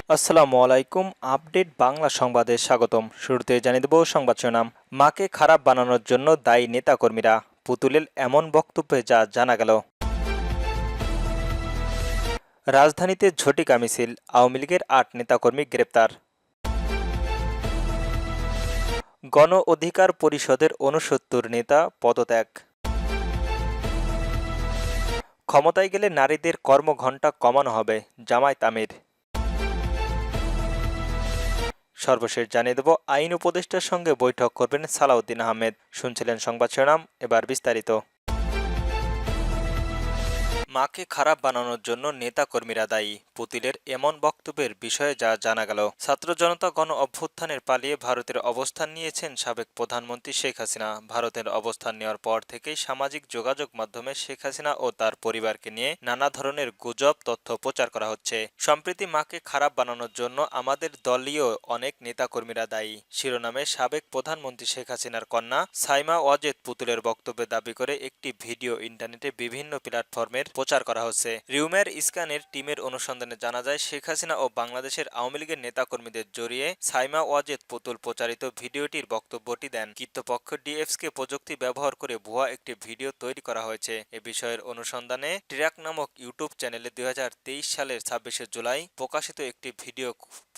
আসসালামু আলাইকুম। আপডেট বাংলা সংবাদে স্বাগতম। শুরুতে জানিয়ে দেব সংবাদ শিরোনাম। মাকে খারাপ বানানোর জন্য দায়ী নেতাকর্মীরা, পুতুলের এমন বক্তব্যে যা জানা গেল। রাজধানীতে ঝটিকা মিছিল, আওয়ামী লীগের ৮ নেতাকর্মী গ্রেপ্তার। গণ অধিকার পরিষদের ৬৯ নেতা পদত্যাগ। ক্ষমতায় গেলে নারীদের কর্মঘণ্টা কমানো হবে, জামায়াত আমির। সর্বশেষ জানিয়ে দেব, আইন উপদেষ্টার সঙ্গে বৈঠক করবেন সালাউদ্দিন আহমেদ। শুনছিলেন সংবাদ শিরোনাম, এবার বিস্তারিত। মাকে খারাপ বানানোর জন্য নেতাকর্মীরা দায়ী, পুতিলের এমন বক্তব্যের বিষয়ে যা জানা গেল। ছাত্র জনতা গণ অভ্যুত্থানের পালিয়ে ভারতের অবস্থান নিয়েছেন সাবেক প্রধানমন্ত্রী শেখ হাসিনা। ভারতের অবস্থান নেওয়ার পর থেকেই সামাজিক যোগাযোগ মাধ্যমে শেখ হাসিনা ও তার পরিবারকে নিয়ে নানা ধরনের গুজব তথ্য প্রচার করা হচ্ছে। সম্প্রতি মাকে খারাপ বানানোর জন্য আমাদের দলীয় অনেক নেতাকর্মীরা দায়ী শিরোনামে সাবেক প্রধানমন্ত্রী শেখ হাসিনার কন্যা সাইমা ওয়াজেদ পুতুলের বক্তব্যে দাবি করে একটি ভিডিও ইন্টারনেটে বিভিন্ন প্ল্যাটফর্মের প্রচার করা হচ্ছে। রিউমের স্ক্যানের টিমের অনুসন্ধানে জানা যায়, শেখ হাসিনা ও বাংলাদেশের আওয়ামী লীগের নেতাকর্মীদের জড়িয়ে সাইমা ওয়াজেদ পুতুল প্রচারিত ভিডিওটির বক্তব্যটি দেন। কর্তৃপক্ষ ডিএফসকে প্রযুক্তি ব্যবহার করে ভুয়া একটি ভিডিও তৈরি করা হয়েছে। এ বিষয়ের অনুসন্ধানে ট্র্যাক নামক ইউটিউব চ্যানেলে ২০২৩ সালের ২৬শে জুলাই প্রকাশিত একটি ভিডিও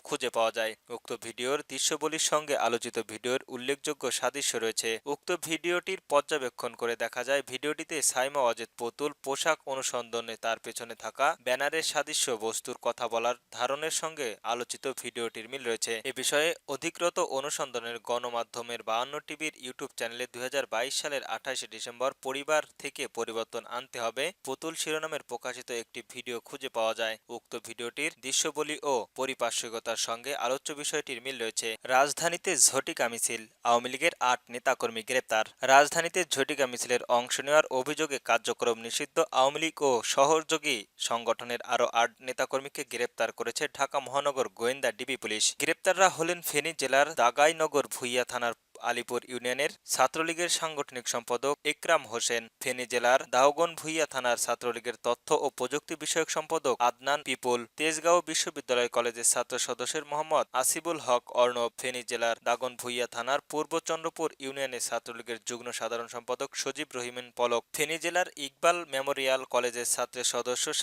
খুঁজে পাওয়া যায়। উক্ত ভিডিওর দৃশ্যবলীর সঙ্গে আলোচিত ভিডিওর উল্লেখযোগ্য সাদৃশ্য রয়েছে। উক্ত ভিডিওটির পর্যবেক্ষণ করে দেখা যায়, ভিডিওটিতে সাইমা ওয়াজেদ পুতুল পোশাক অনুসন্ধানে তার পেছনে থাকা ব্যানারের সাদৃশ্য বস্তুর কথা বলার ধারণের সঙ্গে আলোচিত ভিডিওটির মিল রয়েছে। এ বিষয়ে অধিকৃত অনুসন্ধানের গণমাধ্যমের ৫২ টিভির ইউটিউব চ্যানেলে ২০২২ সালের ২৮শে ডিসেম্বর পরিবার থেকে পরিবর্তন আনতে হবে পুতুল শিরোনামের প্রকাশিত একটি ভিডিও খুঁজে পাওয়া যায়। উক্ত ভিডিওটির দৃশ্যবলী ও পরিপার্শ্বিকতার সঙ্গে আলোচ্য বিষয়টির মিল রয়েছে। রাজধানীতে ঝটিকা মিছিল, আওয়ামী লীগের ৮ নেতাকর্মী গ্রেপ্তার। রাজধানীতে ঝটিকা মিছিলের অংশ নেওয়ার অভিযোগে কার্যক্রম নিষিদ্ধ আওয়ামী লীগ ও সহযোগী সংগঠনের আরও ৮ নেতাকর্মীকে গ্রেপ্তার করেছে ঢাকা মহানগর গোয়েন্দা ডিবি পুলিশ। গ্রেপ্তাররা হলেন ফেনী জেলার দাগাইনগর ভূঁইয়া থানার আলিপুর ইউনিয়নের ছাত্রলীগের সাংগঠনিক সম্পাদক একরাম হোসেন, ফেনী জেলার দাউগন ভূঁইয়া থানার ছাত্রলীগের তথ্য ও প্রযুক্তি বিষয়ক সম্পাদক আদনান পিপুল, তেজগাঁও বিশ্ববিদ্যালয় কলেজের ছাত্র সদস্যের মোহাম্মদ আসিবুল হক অর্ণব, ফেনী জেলার দাগন ভূঁইয়া থানার পূর্ব চন্দ্রপুর ইউনিয়নের ছাত্রলীগের যুগ্ম সাধারণ সম্পাদক সজীব রহিমিন পলক, ফেনী জেলার ইকবাল মেমোরিয়াল কলেজের ছাত্রের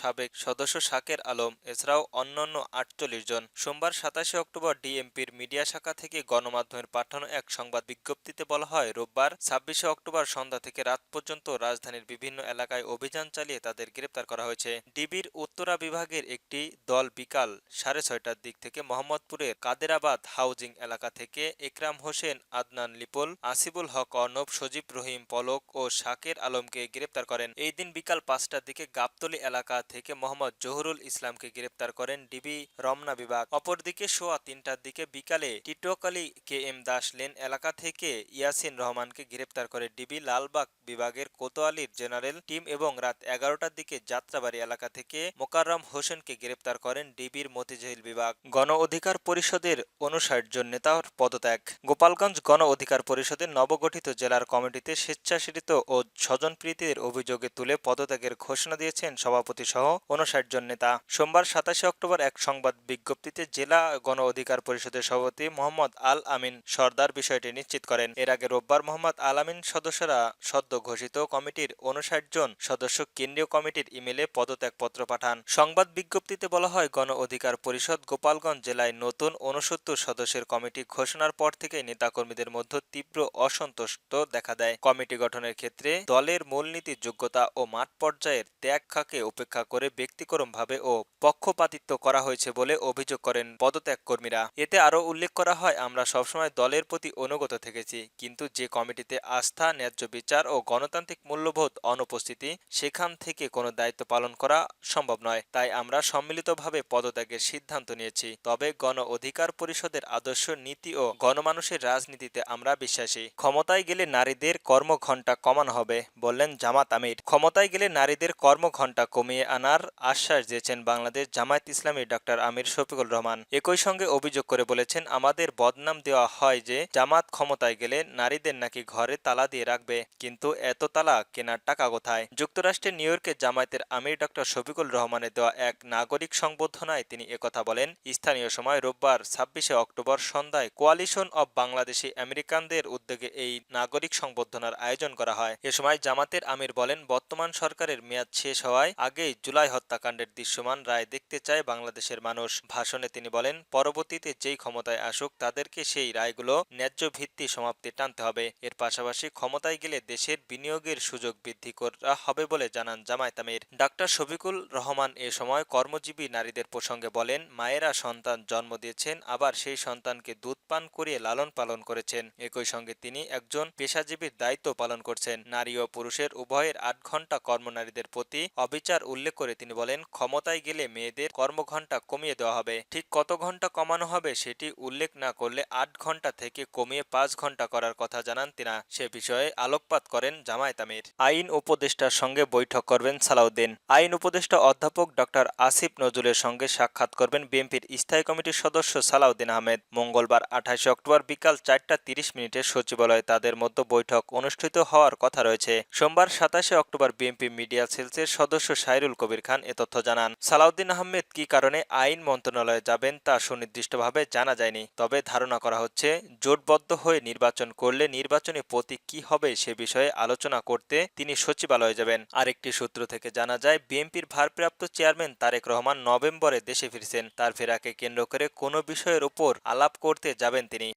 সাবেক সদস্য শাকের আলম, এছাড়াও অন্যান্য ৪৮ জন। সোমবার ২৭শে অক্টোবর ডিএমপির মিডিয়া শাখা থেকে গণমাধ্যমের পাঠানো এক সংবাদ বিজ্ঞপ্তিতে বলা হয়, রোববার ২৬শে অক্টোবর সন্ধ্যা থেকে রাত পর্যন্ত রাজধানীর বিভিন্ন এলাকায় অভিযান চালিয়ে তাদের গ্রেপ্তার করা হয়েছে। ডিবির উত্তরা বিভাগের একটি দল বিকাল ৬:৩০টার দিক থেকে মোহাম্মদপুরের কাদেরাবাদ হাউজিং এলাকা থেকে একরাম হোসেন, আদনান লিপল, আসিবুল হক অর্ণব, সজীব রহিম পলক ও শাকের আলমকে গ্রেপ্তার করেন। এই দিন বিকাল ৫টার দিকে গাবতলী এলাকা থেকে মোহাম্মদ জহুরুল ইসলামকে গ্রেপ্তার করেন ডিবি রমনা বিভাগ। অপরদিকে সোয়া ৩টার দিকে বিকালে টিটোকালী কে এম দাস লেন এলাকা থেকে ইয়াসিন রহমানকে গ্রেপ্তার করে ডিবি লালবাগ বিভাগের কোতোয়ালির জেনারেল টিম এবং রাত ১১টার দিকে যাত্রাবাড়ি এলাকা থেকে মোকাররম হোসেনকে গ্রেপ্তার করেন ডিবির মতিঝিল বিভাগ। গণ অধিকার পরিষদের ৫৯ জন নেতার পদত্যাগ। গোপালগঞ্জ গণ অধিকার পরিষদের নবগঠিত জেলার কমিটিতে স্বেচ্ছাসেবিত ও স্বজনপ্রীতির অভিযোগে তুলে পদত্যাগের ঘোষণা দিয়েছেন সভাপতি সহ ৫৯ জন নেতা। সোমবার ২৭শে অক্টোবর এক সংবাদ বিজ্ঞপ্তিতে জেলা গণ অধিকার পরিষদের সভাপতি মোহাম্মদ আল আমিন সর্দার বিষয়টি নিশ্চিত করেন। এর আগে রোববার মোহাম্মদ আল আমিন সদস্যরা সদ্য ঘোষিত কমিটির ৫৯ জন সদস্য কেন্দ্রীয় কমিটির ইমেলে পদত্যাগপত্র পাঠান। সংবাদ বিজ্ঞপ্তিতে বলা হয়, গণ অধিকার পরিষদ গোপালগঞ্জ জেলায় নতুন ৬৯ সদস্যের কমিটি ঘোষণার পর থেকেই নেতাকর্মীদের মধ্যে তীব্র অসন্তোষ দেখা দেয়। কমিটি গঠনের ক্ষেত্রে দলের মূলনীতি, যোগ্যতা ও মাঠ পর্যায়ের ত্যাগকে উপেক্ষা করে ব্যক্তিক্রমভাবে ও পক্ষপাতিত্ব করা হয়েছে বলে অভিযোগ করেন পদত্যাগ কর্মীরা। এতে আরও উল্লেখ করা হয়, আমরা সবসময় দলের প্রতি অনুগত থেকেছি, কিন্তু যে কমিটিতে আস্থা, ন্যায্য বিচার ও গণতান্ত্রিক মূল্যবোধ অনুপস্থিতি, সেখান থেকে কোনো দায়িত্ব পালন করা সম্ভব নয়। তাই আমরা সম্মিলিতভাবে পদত্যাগের সিদ্ধান্ত নিয়েছি। তবে গণ অধিকার পরিষদের আদর্শ, নীতি ও গণমানুষের রাজনীতিতে আমরা বিশ্বাসী। ক্ষমতায় গেলে নারীদের কর্মঘণ্টা কমানো হবে, বললেন জামাত আমির। ক্ষমতায় গেলে নারীদের কর্মঘণ্টা কমিয়ে আনার আশ্বাস দিয়েছেন বাংলাদেশ জামায়াত ইসলামীর ডক্টর আমির শফিকুর রহমান। একই সঙ্গে অভিযোগ করে বলেছেন, আমাদের বদনাম দেওয়া হয় যে জামাত ক্ষমতায় গেলে নারীদের নাকি ঘরে তালা দিয়ে রাখবে, কিন্তু এত তালা কেনার টাকা কোথায়? যুক্তরাষ্ট্রের নিউ ইয়র্কে জামায়াতের আমির ডক্টর শফিকুল রহমানের দেওয়া এক নাগরিক সংবর্ধনায় তিনি একথা বলেন। স্থানীয় সময় রোববার ২৬শে অক্টোবর সন্ধ্যায় কোয়ালিশন অব বাংলাদেশি আমেরিকানদের উদ্যোগে এই নাগরিক সংবর্ধনার আয়োজন করা হয়। এ সময় জামাতের আমির বলেন, বর্তমান সরকারের মেয়াদ শেষ হওয়ায় আগেই জুলাই হত্যাকাণ্ডের দৃশ্যমান রায় দেখতে চায় বাংলাদেশের মানুষ। ভাষণে তিনি বলেন, পরবর্তীতে যেই ক্ষমতায় আসুক তাদেরকে সেই রায়গুলো ন্যায্য ভিত্তি সমাপ্তি টানতে হবে। এর পাশাপাশি ক্ষমতায় গেলে দেশের বিনিয়োগের সুযোগ বৃদ্ধি করা হবে বলে জানান জামায়াত আমির ডাক্তার শফিকুল রহমান। এ সময় কর্মজীবী নারীদের প্রসঙ্গে বলেন, মায়েরা সন্তান জন্ম দিয়েছেন, আবার সেই সন্তানকে দুধ পান করিয়ে লালন পালন করেছেন। একই সঙ্গে তিনি একজন পেশাজীবীর দায়িত্ব পালন করছেন। নারী ও পুরুষের উভয়ের ৮ ঘন্টা কর্মনারীদের প্রতি অবিচার উল্লেখ করে তিনি বলেন, ক্ষমতায় গেলে মেয়েদের কর্মঘণ্টা কমিয়ে দেওয়া হবে। ঠিক কত ঘন্টা কমানো হবে সেটি উল্লেখ না করলে ৮ ঘন্টা থেকে কমিয়ে ৫ ঘন্টা করার কথা জানান তিনি। সে বিষয়ে আলোকপাত করেন জামায়াত আমির। আইন উপদেষ্টার সঙ্গে বৈঠক করবেন সালাউদ্দিন। আইন উপদেষ্টা অধ্যাপক ডক্টর আসিফ নজরুলের সঙ্গে সাক্ষাৎ করবেন বিএনপির স্থায়ী কমিটির সদস্য সালাউদ্দিন আহমেদ। মঙ্গলবার ২৮ অক্টোবর বিকাল ৪টা ৩০ সচিবালয়ে তাদের মধ্যে বৈঠক অনুষ্ঠিত হওয়ার কথা রয়েছে। সোমবার ২৭শে অক্টোবর বিএনপি মিডিয়া সেলসের সদস্য সাইরুল কবির খান এ তথ্য জানান। সালাউদ্দিন আহমেদ কি কারণে আইন মন্ত্রণালয়ে যাবেন তা সুনির্দিষ্টভাবে জানা যায়নি, তবে ধারণা করা হচ্ছে জোটবদ্ধ হয়ে নির্বাচন করলে নির্বাচনী প্রতীক কি হবে সে বিষয়ে আলোচনা করতে তিনি সচিবালয়ে যাবেন। আরেকটি সূত্র থেকে জানা যায়, বিএনপির ভারপ্রাপ্ত চেয়ারম্যান তারেক রহমান নভেম্বরে দেশে ফিরছেন। তার ফেরাকে কেন্দ্র করে কোনো বিষয়ের উপর আলাপ করতে যাবেন তিনি।